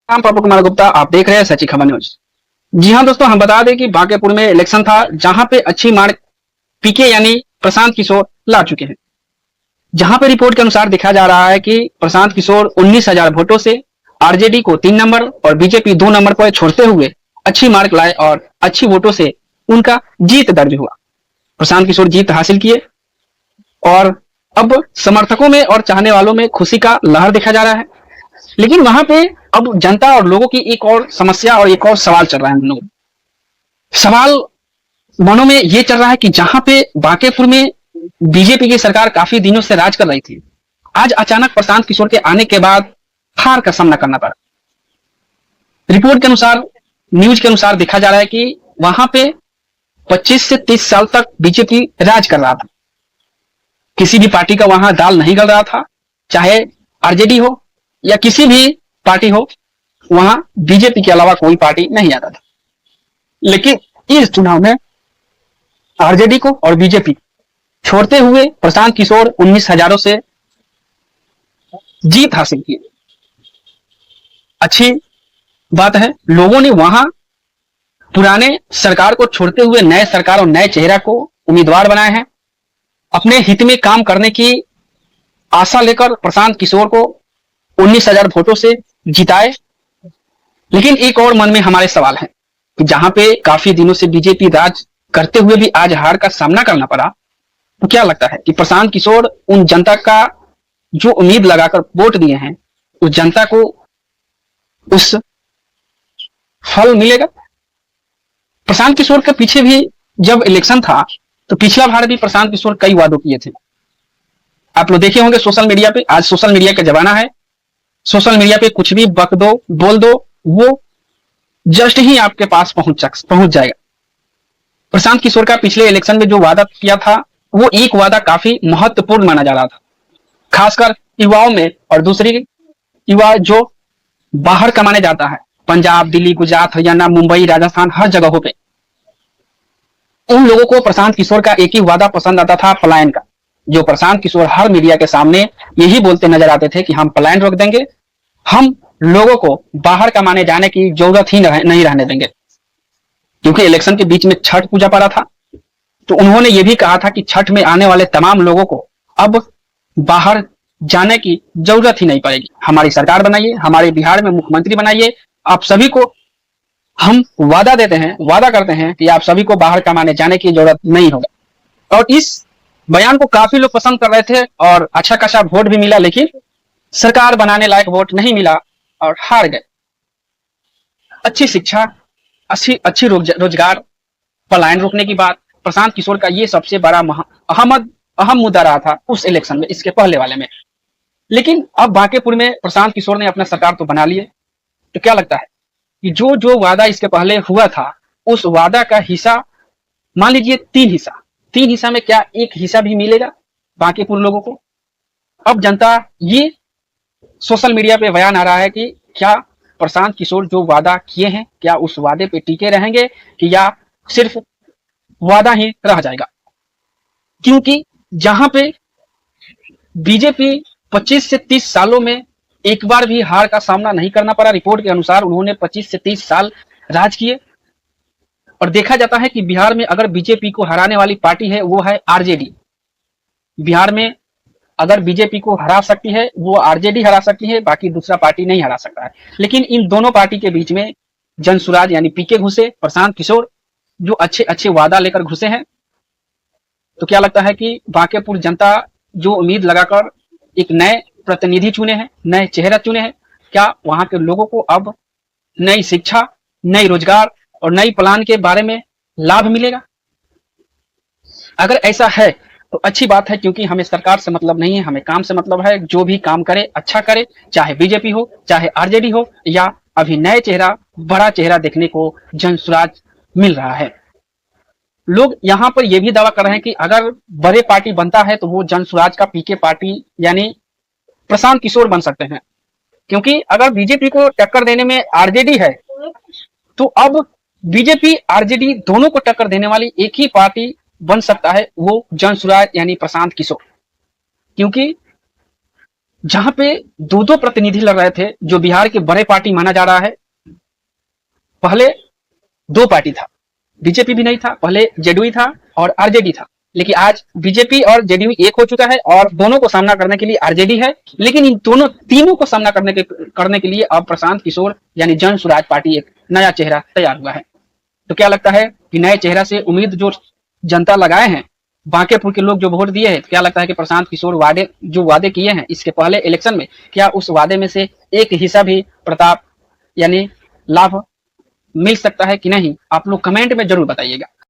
नाम प्रभु कुमार गुप्ता, आप देख रहे हैं सच्ची खबर न्यूज। जी हाँ दोस्तों, हम बता दें कि बांकेपुर में इलेक्शन था, जहां पे अच्छी मार्क पीके यानी प्रशांत किशोर ला चुके हैं। जहां पे रिपोर्ट के अनुसार देखा जा रहा है कि प्रशांत किशोर 19,000 वोटों से आरजेडी को 3 नंबर और बीजेपी 2 नंबर पर छोड़ते हुए अच्छी मार्क लाए और अच्छी वोटों से उनका जीत दर्ज हुआ। प्रशांत किशोर जीत हासिल किए और अब समर्थकों में और चाहने वालों में खुशी का लहर देखा जा रहा है। लेकिन वहां पे अब जनता और लोगों की एक और समस्या और एक और सवाल चल रहा है। सवाल मनों में ये चल रहा है कि जहां पे बांकेपुर में बीजेपी की सरकार काफी दिनों से राज कर रही थी, आज अचानक प्रशांत किशोर के आने के बाद हार का सामना करना पड़ा। रिपोर्ट के अनुसार, न्यूज के अनुसार देखा जा रहा है कि वहां पे 25 से 30 साल तक बीजेपी राज कर रहा था। किसी भी पार्टी का वहां दाल नहीं गल रहा था, चाहे आरजेडी हो या किसी भी पार्टी हो, वहां बीजेपी के अलावा कोई पार्टी नहीं आता था। लेकिन इस चुनाव में आरजेडी को और बीजेपी छोड़ते हुए प्रशांत किशोर 19,000 से जीत हासिल की। अच्छी बात है, लोगों ने वहां पुराने सरकार को छोड़ते हुए नए सरकार और नए चेहरा को उम्मीदवार बनाए हैं। अपने हित में काम करने की आशा लेकर प्रशांत किशोर को 19,000 वोटों से जिताए। लेकिन एक और मन में हमारे सवाल है कि जहां पे काफी दिनों से बीजेपी राज करते हुए भी आज हार का सामना करना पड़ा, तो क्या लगता है कि प्रशांत किशोर उन जनता का जो उम्मीद लगाकर वोट दिए हैं, उस जनता को उस फल मिलेगा? प्रशांत किशोर के पीछे भी जब इलेक्शन था तो पिछला बार भी प्रशांत किशोर कई वादों किए थे। आप लोग देखे होंगे सोशल मीडिया पे। आज सोशल मीडिया का जमाना है, सोशल मीडिया पे कुछ भी बक दो, बोल दो, वो जस्ट ही आपके पास पहुंच जाएगा। प्रशांत किशोर का पिछले इलेक्शन में जो वादा किया था, वो एक वादा काफी महत्वपूर्ण माना जा रहा था, खासकर युवाओं में। और दूसरी, युवा जो बाहर कमाने जाता है, पंजाब, दिल्ली, गुजरात, हरियाणा, मुंबई, राजस्थान, हर जगहों पे, उन लोगों को प्रशांत किशोर का एक ही वादा पसंद आता था, पलायन का। जो प्रशांत किशोर हर मीडिया के सामने यही बोलते नजर आते थे कि हम पलायन रोक देंगे, हम लोगों को बाहर कमाने जाने की जरूरत ही नहीं रहने देंगे। क्योंकि इलेक्शन के बीच में छठ पूजा पड़ा था, तो उन्होंने ये भी कहा था कि छठ में आने वाले तमाम लोगों को अब बाहर जाने की जरूरत ही नहीं पड़ेगी। हमारी सरकार बनाइए, हमारे बिहार में मुख्यमंत्री बनाइए, आप सभी को हम वादा देते हैं, वादा करते हैं कि आप सभी को बाहर कमाने जाने की जरूरत नहीं होगा। और इस बयान को काफी लोग पसंद कर रहे थे और अच्छा खासा वोट भी मिला, लेकिन सरकार बनाने लायक वोट नहीं मिला और हार गए। अच्छी शिक्षा, अच्छी रोजगार, पलायन रोकने की बात, प्रशांत किशोर का ये सबसे बड़ा अहम मुद्दा रहा था उस इलेक्शन में, इसके पहले वाले में। लेकिन अब बांकेपुर में प्रशांत किशोर ने अपना सरकार तो बना लिए, तो क्या लगता है कि जो जो वादा इसके पहले हुआ था, उस वादा का हिस्सा, मान लीजिए 3 हिस्सा में क्या एक हिस्सा भी मिलेगा बांकेपुर लोगों को? अब जनता, ये सोशल मीडिया पे बयान आ रहा है कि क्या प्रशांत किशोर जो वादा किए हैं, क्या उस वादे पे टिके रहेंगे कि या सिर्फ वादा ही रह जाएगा? क्योंकि जहां पे बीजेपी 25 से 30 सालों में एक बार भी हार का सामना नहीं करना पड़ा। रिपोर्ट के अनुसार उन्होंने 25 से 30 साल राज किए। और देखा जाता है कि बिहार में अगर बीजेपी को हराने वाली पार्टी है, वो है आरजेडी। बिहार में अगर बीजेपी को हरा सकती है, वो आरजेडी हरा सकती है, बाकी दूसरा पार्टी नहीं हरा सकता है। लेकिन इन दोनों पार्टी के बीच में जनसुराज यानी पीके घुसे, प्रशांत किशोर जो अच्छे अच्छे वादा लेकर घुसे हैं। तो क्या लगता है कि बांकेपुर जनता जो उम्मीद लगाकर एक नए प्रतिनिधि चुने हैं, नए चेहरा चुने हैं, क्या वहां के लोगों को अब नई शिक्षा, नई रोजगार और नई प्लान के बारे में लाभ मिलेगा? अगर ऐसा है तो अच्छी बात है, क्योंकि हमें सरकार से मतलब नहीं है, हमें काम से मतलब है। जो भी काम करे अच्छा करे, चाहे बीजेपी हो, चाहे आरजेडी हो, या अभी नए चेहरा, बड़ा चेहरा देखने को जनसुराज मिल रहा है। लोग यहाँ पर यह भी दावा कर रहे हैं कि अगर बड़े पार्टी बनता है तो वो जनसुराज का पीके पार्टी यानी प्रशांत किशोर बन सकते हैं। क्योंकि अगर बीजेपी को टक्कर देने में आरजेडी है, तो अब बीजेपी आरजेडी दोनों को टक्कर देने वाली एक ही पार्टी बन सकता है, वो जनसुराज यानी प्रशांत किशोर। क्योंकि जहां पे दो दो प्रतिनिधि लड़ रहे थे, जो बिहार के बड़े पार्टी माना जा रहा है। पहले दो पार्टी था, बीजेपी भी नहीं था, पहले जेडीयू था और आरजेडी था, लेकिन आज बीजेपी और जेडीयू एक हो चुका है और दोनों को सामना करने के लिए आरजेडी है। लेकिन इन दोनों तीनों को सामना करने के लिए अब प्रशांत किशोर यानी जन स्वराज पार्टी एक नया चेहरा तैयार हुआ है। तो क्या लगता है कि नए चेहरा से उम्मीद जो जनता लगाए हैं, बांकेपुर के लोग जो वोट दिए हैं, क्या लगता है कि प्रशांत किशोर वादे किए हैं इसके पहले इलेक्शन में, क्या उस वादे में से एक हिस्सा भी प्रताप यानी लाभ मिल सकता है कि नहीं? आप लोग कमेंट में जरूर बताइएगा।